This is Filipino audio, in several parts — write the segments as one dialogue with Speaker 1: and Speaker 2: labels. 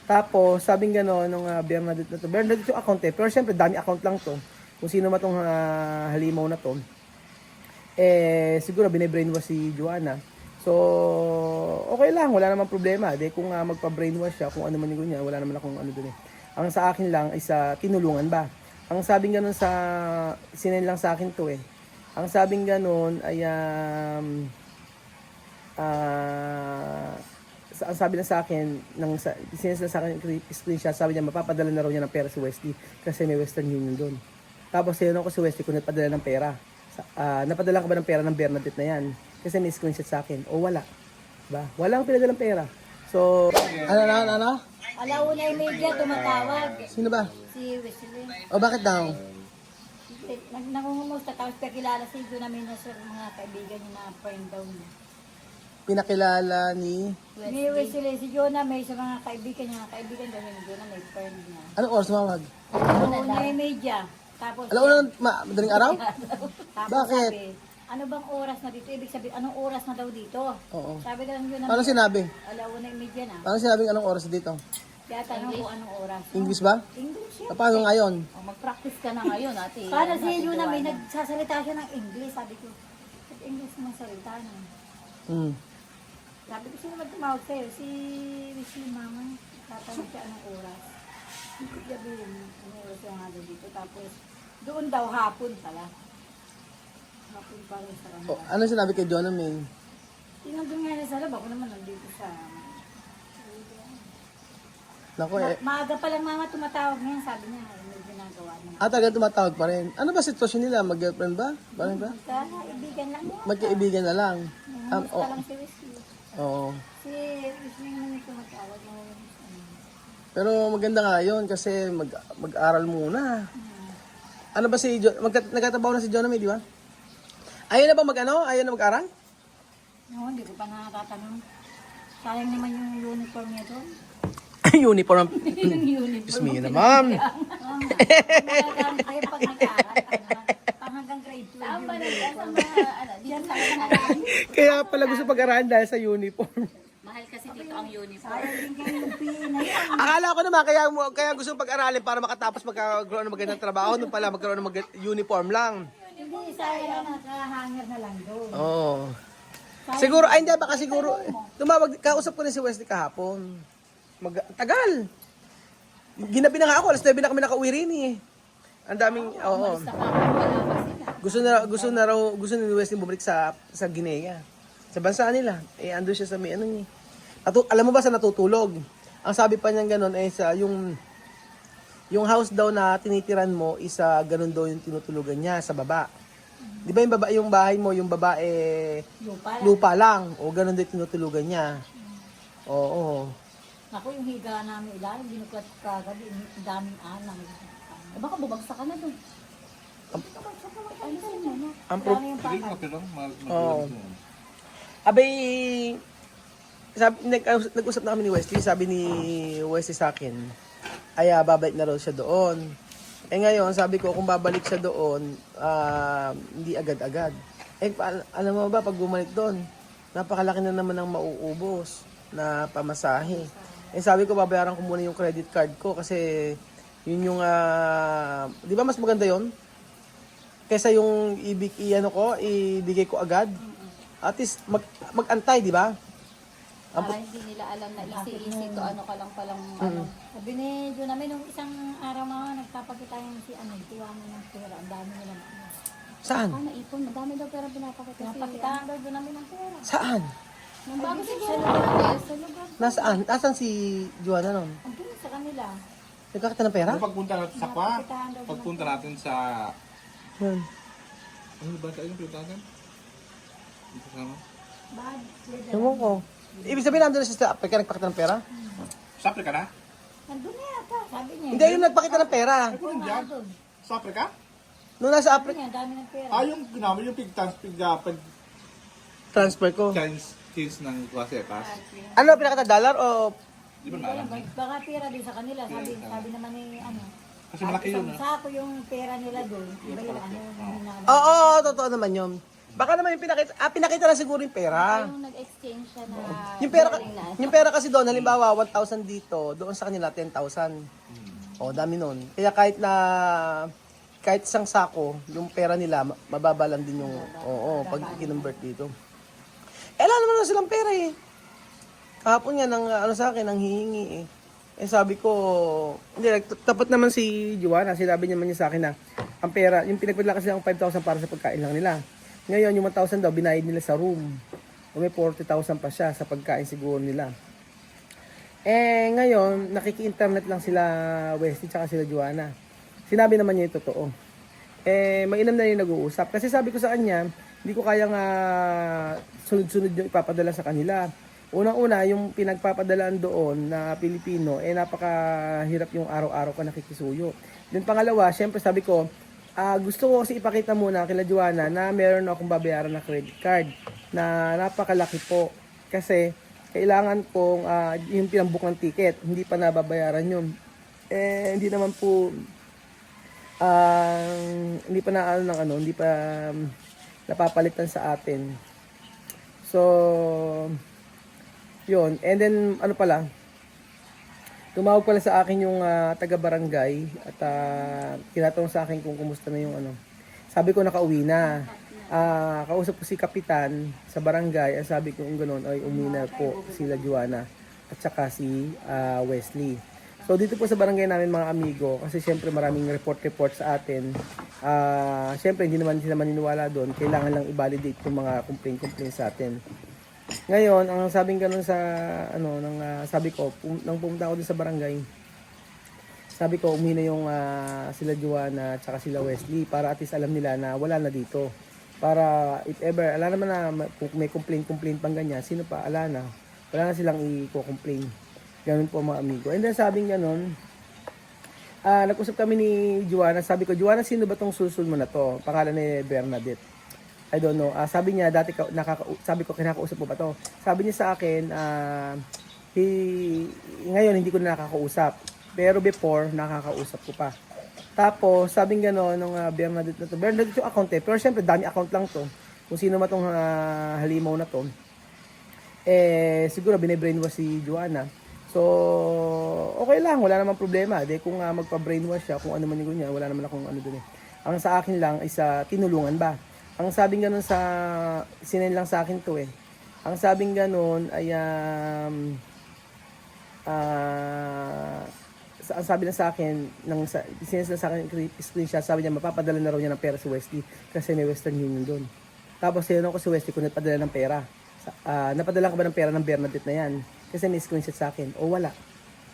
Speaker 1: Tapos, sabing gano'n, nung Bernadette na to. Bernadette yung account eh. Pero syempre, dami account lang to. Kung sino man tong halimaw na to. Siguro bine-brainwash si Joanna. So, okay lang. Wala namang problema. De, kung magpa-brainwash siya, kung ano man yung niya, wala naman akong ano dun eh. Ang sa akin lang ay sa tinulungan ba. Ang sabing gano'n sa, sinend lang sa akin to eh. Ang sabing gano'n ay, ang sabi na sa akin, sinend sa akin screenshot, sabi niya mapapadala na raw niya ng pera si Wesley kasi may Western Union doon. Tapos sinanong ko si Wesley kung nagpadala ng pera. Napadala ka ba ng pera ng Bernadette na yan? Kasi may screenshot sa akin. O wala. Diba? Walang pinadalang pera. So, ano?
Speaker 2: Alauna yung media, tumatawag.
Speaker 1: Sino ba?
Speaker 2: Si Wesley.
Speaker 1: O bakit daw?
Speaker 2: Nangungumusta, tapos kakilala si Ito namin na sa mga kaibigan niya na friend daw niya.
Speaker 1: Pinakilala ni...
Speaker 2: Ni Wesley, si Jonah may sa mga kaibigan niya, daw niya, Jonah may friend niya.
Speaker 1: Anong oras tumawag?
Speaker 2: Alauna yung media. Tapos,
Speaker 1: Alam mo na, madaling araw?
Speaker 2: tapos
Speaker 1: Bakit?
Speaker 2: sabi, ano bang oras na dito? Ibig sabihin, anong oras na daw dito?
Speaker 1: Oo.
Speaker 2: Sabi daw ng Jonah,
Speaker 1: Ano sinabi?
Speaker 2: alauna yung media na.
Speaker 1: Ano sinabing anong oras dito?
Speaker 2: Kaya tanong ko anong oras.
Speaker 1: English ba?
Speaker 2: English yan.
Speaker 1: Paano ngayon?
Speaker 3: Mag-practice ka na ngayon, ate.
Speaker 2: Para si Jonah may nagsasalita siya ng English. Sabi ko, English naman salita niya.
Speaker 1: Hmm.
Speaker 2: Sabi ko, sino magtumawag sa'yo? Si Mama. Tatanong siya anong oras. Sabi yun, anong oras yung nga dito. Tapos, doon daw hapon pala. Hapon pa rin sa kanila.
Speaker 1: O, ano sinabi kay Jonah May?
Speaker 2: Tinandun nga niya sa loob. Ako naman nandito sa...
Speaker 1: Naku eh.
Speaker 2: Maaga pa lang mama tumatawag ngayon. Sabi niya, may ginagawa niya.
Speaker 1: Talaga tumatawag pa rin. Ano ba sitwasyon nila? Mag-girlfriend ba? Bakit ba?
Speaker 2: Kaibigan lang niya.
Speaker 1: Magkaibigan na lang.
Speaker 2: Basta lang si Wesley.
Speaker 1: Oo.
Speaker 2: Si Wesley naman yung tumatawag.
Speaker 1: Pero maganda nga yun kasi mag-aral muna. Ano ba si nagkatabaw na si Jonah May, di ba? Ayaw na ba Ayaw na mag-aral?
Speaker 2: No, hindi ko pa nakatatanong. Sayang naman yung uniform niya doon.
Speaker 1: Uniform.
Speaker 2: Yung uniform.
Speaker 1: Excuse me na, ma'am.
Speaker 2: Ayaw pag nag-aaral. Pang hanggang grade 2.
Speaker 3: Saan ba sa mga,
Speaker 2: Diyan lang nag-aaral.
Speaker 1: Kaya pala gusto pag-aralan dahil sa uniform.
Speaker 3: mahal kasi dito ang uniform.
Speaker 2: Sayang din kayo yung pinay.
Speaker 1: Akala ko naman kaya gusto pag-aralin para makatapos magkaroon ng magandang trabaho. Nung pala magkaroon ng uniform lang.
Speaker 2: Hindi, sayang na nakahanger na lang doon.
Speaker 1: Oo. Siguro, ay hindi, baka siguro, kausap ko na si Wesley kahapon. Tagal. Ginabi na nga ako, alas 9 na kami nakauwi rin eh. Ang daming, oo.
Speaker 3: Sa kapwa, wala pa sila.
Speaker 1: Gusto ni Wesley bumalik sa Guinea. Sa bansa nila. Ando siya sa may ano niya. Alam mo ba sa natutulog? Ang sabi pa niyan gano'n ay sa yung house daw na tinitiran mo isa gano'n daw yung tinutulugan niya sa baba. Di ba yung bahay mo, yung babae lupa lang. O gano'n daw tinutulugan niya. Oo.
Speaker 2: Ako yung higa namin ilalim, binuklat ko kagabi, ang daming alang.
Speaker 3: Baka bubagsak ka na doon.
Speaker 2: Ano sa inyo, no?
Speaker 1: Ang
Speaker 2: Dami yung pakay.
Speaker 1: Oo. Abay, nag-usap na kami ni Wesley. Sabi ni Wesley sa akin, ay babalik na raw siya doon. Ngayon, sabi ko, kung babalik siya doon, hindi agad-agad. Alam mo ba, pag bumalik doon, napakalaki na naman ang mauubos na pamasahe. Sabi ko, babayaran ko muna yung credit card ko kasi yun yung, di ba mas maganda yon kaysa yung ibigay ko agad. At least, mag-antay, di ba?
Speaker 3: Para hindi nila alam na easy to ano ka lang palang ano.
Speaker 2: Sabi ni Jun namin, nung isang araw mga nagpapakita yung si tuwa mo ng pera. Ang dami nila.
Speaker 1: Saan?
Speaker 3: Naipon, madami daw pera pinapakita.
Speaker 2: Pinapakitaan daw Jun namin ng pera.
Speaker 1: Saan?
Speaker 3: Nung bago
Speaker 2: Sa
Speaker 3: siguro.
Speaker 2: lugar. Sa lugar.
Speaker 1: Nasaan? Nasaan si Joanna nun?
Speaker 2: Andun sa kanila.
Speaker 1: Nagkakita ng pera?
Speaker 4: Pagpunta natin sa kwa, pagpunta natin sa...
Speaker 1: Yun.
Speaker 4: Ano ba tayo yung pinunta natin? Ito sama?
Speaker 2: Bad.
Speaker 1: Ewan ko. Ibig sabihin nandun na siya sa Africa, nagpakita ng pera?
Speaker 4: Sa Africa na?
Speaker 2: Nandun na yata. Sabi niya.
Speaker 1: Hindi, yung nagpakita ng pera.
Speaker 4: Ito rin dyan. Sa Africa?
Speaker 1: Nung nasa
Speaker 2: Sabi
Speaker 1: Africa,
Speaker 2: niya, ang dami ng pera.
Speaker 4: Yung ginamit yung
Speaker 1: transfer ko.
Speaker 4: pag-change ng klasetas.
Speaker 1: Ano, pinakita dollar o...
Speaker 4: Di ba
Speaker 2: Wala,
Speaker 4: na?
Speaker 2: baka pera din sa kanila. Sabi naman ni
Speaker 4: Kasi malaki yun.
Speaker 2: Isang sako yung pera nila doon. Iba yung ano.
Speaker 1: Oo, totoo naman yun. Baka naman yung pinakita na siguro yung pera.
Speaker 3: Yung nag-exchange siya na
Speaker 1: Yung pera,
Speaker 3: galing na.
Speaker 1: yung pera kasi doon, halimbawa 1,000 dito, doon sa kanila 10,000. O, dami nun. Kaya kahit isang sako, yung pera nila, mababa lang din yung, pag kinonvert dito. Wala naman na silang pera eh. Kahapon nga, sa akin, nang hihingi eh. Sabi ko, hindi, tapat naman si Joanna, sinabi naman niya sa akin na, ang pera, yung pinagpadala kasi ng 5,000 para sa pagkain lang nila. Ngayon, yung 1,000 daw, binayad nila sa room. O may 40,000 pa siya sa pagkain siguro nila. Ngayon, nakiki-internet lang sila Wesley tsaka sila Joanna. Sinabi naman niya yung totoo. Mainam na yung nag-uusap. Kasi sabi ko sa kanya, hindi ko kayang sunod-sunod yung ipapadala sa kanila. Unang-una, yung pinagpapadalaan doon na Pilipino, napakahirap yung araw-araw ka nakikisuyo. Then pangalawa, syempre sabi ko, gusto ko kasi ipakita muna kila Joanna na meron akong babayaran na credit card na napakalaki po. Kasi kailangan kong yung pinambook ng ticket, hindi pa nababayaran yun. Hindi naman po hindi pa hindi pa napapalitan sa atin. So, yun. And then, tumawag pala sa akin yung taga-barangay at tinatanong sa akin kung kumusta na yung Sabi ko nakauwi na. Kausap ko si Kapitan sa barangay. Sabi ko yung gano'n, ay umuwi na po sila Joanna at saka si Wesley. So dito po sa barangay namin mga amigo, kasi syempre maraming report sa atin. Syempre hindi naman sila maniniwala doon. Kailangan lang i-validate yung mga complaint sa atin. Ngayon, ang sabing ganun sa sabi ko, nang pumunta ako dun sa barangay, sabi ko umuwi na yung sila Joanna at saka sila Wesley para at least alam nila na wala na dito. Para if ever, ala naman na kung may complaint pang ganyan, sino pa, ala na. Wala na silang i-complain. Ganun po mga amigo. And then sabing ganun, nag-usap kami ni Joanna. Sabi ko, Joanna, sino ba tong susul mo na to? Pangalan ni Bernadette. I don't know. Sabi niya, sabi ko, kinakausap mo ba to? Sabi niya sa akin, ngayon hindi ko na nakakausap. Pero before, nakakausap ko pa. Tapos, sabing gano'n, nung Bernadette na to. Bernadette yung account eh. Pero syempre, dami account lang to. Kung sino man tong halimaw na to. Siguro, bine-brainwash si Joanna. So, okay lang. Wala namang problema. De, kung magpa-brainwash siya, kung ano man yung niya, wala naman akong dun eh. Ang sa akin lang is tinulungan ba? Ang sabing gano'n sinend lang sa akin to eh. Ang sabing gano'n ay, ang sabi lang sa akin, sinend lang sa akin screenshot, sabi niya mapapadala na raw niya ng pera si Wesley kasi may Western Union doon. Tapos sinanong ko si Wesley kung nagpadala ng pera. Napadala ka ba ng pera ng Bernadette na yan? Kasi may screenshot sa akin. O wala.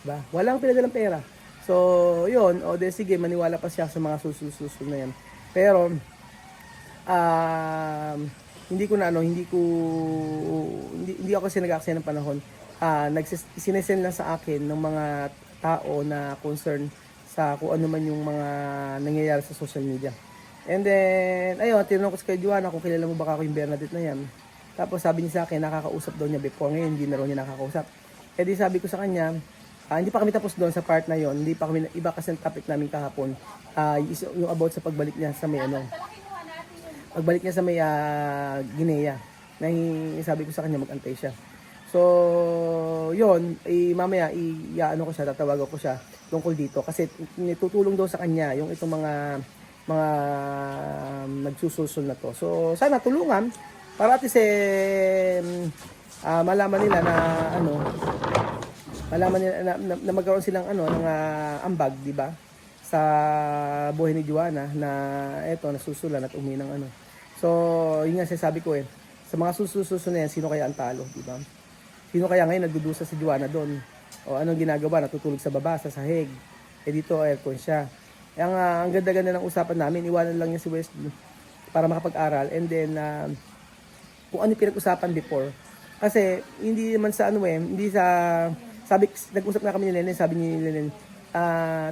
Speaker 1: Diba? Walang pinadalang pera. So, yun. O de sige, maniwala pa siya sa mga susul na yan. Pero, hindi ako kasi nag-aksaya ng panahon. Sinesend lang sa akin ng mga tao na concern sa kung ano man yung mga nangyayari sa social media. And then, ayun, tinanong ko si Joanna kung kilala mo baka ako yung Bernadette na yan. Tapos sabi niya sa akin, nakakausap daw niya before, ngayon hindi na raw niya nakakausap. Di sabi ko sa kanya, hindi pa kami tapos doon sa part na yon, hindi pa kami, iba kasi ang topic namin kahapon, yung about sa pagbalik niya sa may pagbalik niya sa may Guinea. Sabi ko sa kanya mag-antay siya. So, yun, mamaya ko siya, tatawagan ko siya tungkol dito kasi tutulong daw sa kanya yung itong mga nagsusulsul na to. So, sana tulungan para at least malaman nila na na magkaroon silang ng ambag, di ba? Sa buhay ni Joanna na nasusulan at umuwi ng So, yun nga sabi ko sa mga susunod na yan, sino kaya ang talo, di ba? Sino kaya ngayon nagdudusa si Joanna doon? O anong ginagawa? Natutulog sa baba, sa sahig. Dito, aircon siya. Ang ganda-ganda ng usapan namin, iwanan lang niya si Wesley para makapag-aral. And then, kung ano pinag-usapan before. Kasi, hindi naman sa nag-usap na kami ni Lenen, sabi ni Lenen,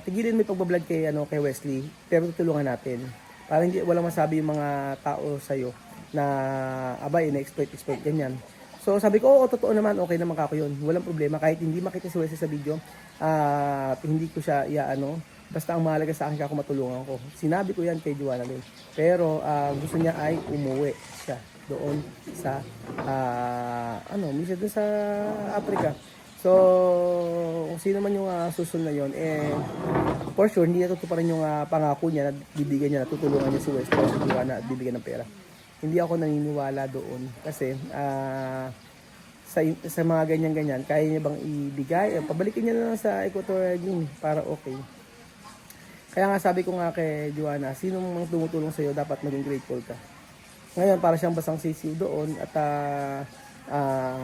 Speaker 1: tigilin mo yung pagbablog kay Wesley, pero tutulungan natin. Para walang masabi yung mga tao sa'yo na, ina-exploit, ganyan. So sabi ko, totoo naman, okay naman ako yun. Walang problema, kahit hindi makita si Wesley sa video, hindi ko siya Basta ang mahalaga sa akin ako matulungan ko. Sinabi ko yan kay Joanna din. Pero gusto niya ay umuwi siya doon sa minsan doon sa Africa. So, kung sino man yung susunod na yun, for sure, hindi natutuparan yung pangako niya na bibigyan niya, natutulungan niya si Wes o si Joanna at bibigyan ng pera. Hindi ako naniniwala doon kasi sa mga ganyan-ganyan, kaya niya bang ibigay? Pabalikin niya na lang sa Equatorial Guinea para okay. Kaya nga sabi ko nga kay Joanna, sino mang tumutulong sa iyo dapat maging grateful ka. Ngayon, para siyang basang sisiw doon at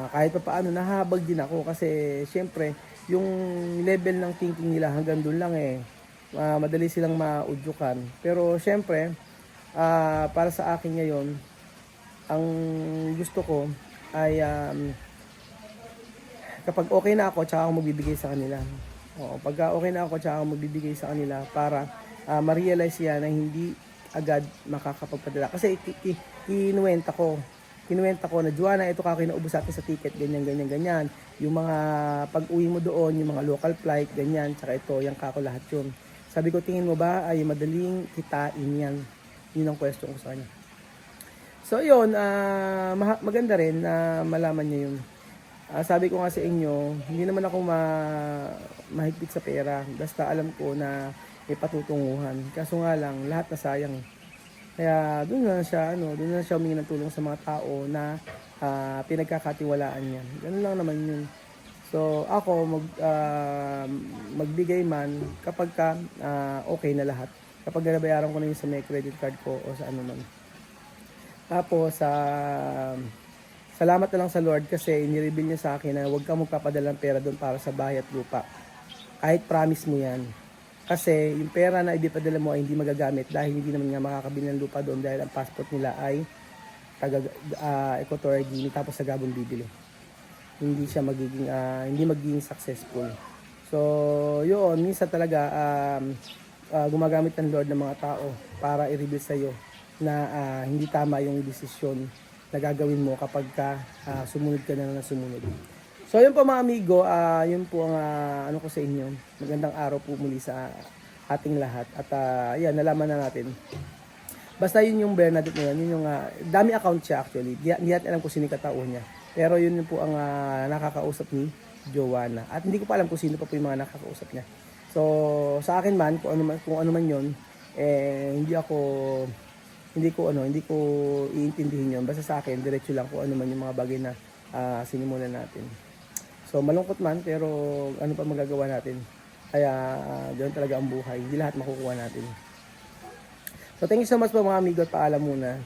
Speaker 1: kahit pa paano nahabag din ako kasi syempre yung level ng thinking nila hanggang doon lang madali silang maudyukan. Pero syempre para sa akin ngayon ang gusto ko ay kapag okay na ako tsaka ako magbibigay sa kanila. Pagka okay na ako tsaka ako magbibigay sa kanila para ma-realize yan na hindi agad makakapagpadala. Kasi kinuwenta ko na Joanna, ito ka kinaubos natin sa ticket, ganyan. Yung mga pag-uwi mo doon, yung mga local flight, ganyan, tsaka ito, yung kako lahat yun. Sabi ko, tingin mo ba ay madaling kitain yan? Yun ang question ko sa kanya. So yun, maganda rin na malaman niya yun. Sabi ko nga sa inyo, hindi naman ako mahigpit sa pera. Basta alam ko na may patutunguhan. Kaso nga lang, lahat na sayang. Kaya doon na siya humingi ng tulong sa mga tao na pinagkakatiwalaan niya. Ganun lang naman yun. So ako magbigay man kapag okay na lahat. Kapag nabayaran ko na yun sa may credit card ko o sa ano man. Tapos salamat na lang sa Lord kasi inireveal niya sa akin na huwag kang magpapadala ng pera doon para sa bahay at lupa. Kahit promise mo yan. Kasi yung pera na ibipadala mo ay hindi magagamit dahil hindi naman nga makakabili ng lupa doon dahil ang passport nila ay Equatorial Guinea tapos sa Gabon bibili. Hindi siya magiging successful. So, yun, minsan talaga gumagamit ng Lord ng mga tao para i-reveal sa iyo na hindi tama yung desisyon na gagawin mo kapag sumunod ka na sumunod. So yun po mga amigo, yun po ang ano ko sa inyo. Magandang araw po muli sa ating lahat. At yan, nalaman na natin. Basta yun yung Bernadette na yun yung dami account siya actually. Hindi natin alam kung sino yung katao niya. Pero yun po ang nakakausap ni Joanna. At hindi ko pa alam kung sino pa po yung mga nakakausap niya. So sa akin man, kung ano man yun, hindi ko iintindihin yun. Basta sa akin, diretso lang kung ano man yung mga bagay na sinimulan natin. So malungkot man, pero ano pa magagawa natin? Kaya ganoon talaga ang buhay. Hindi lahat makukuha natin. So thank you so much po mga amigo at paalam muna.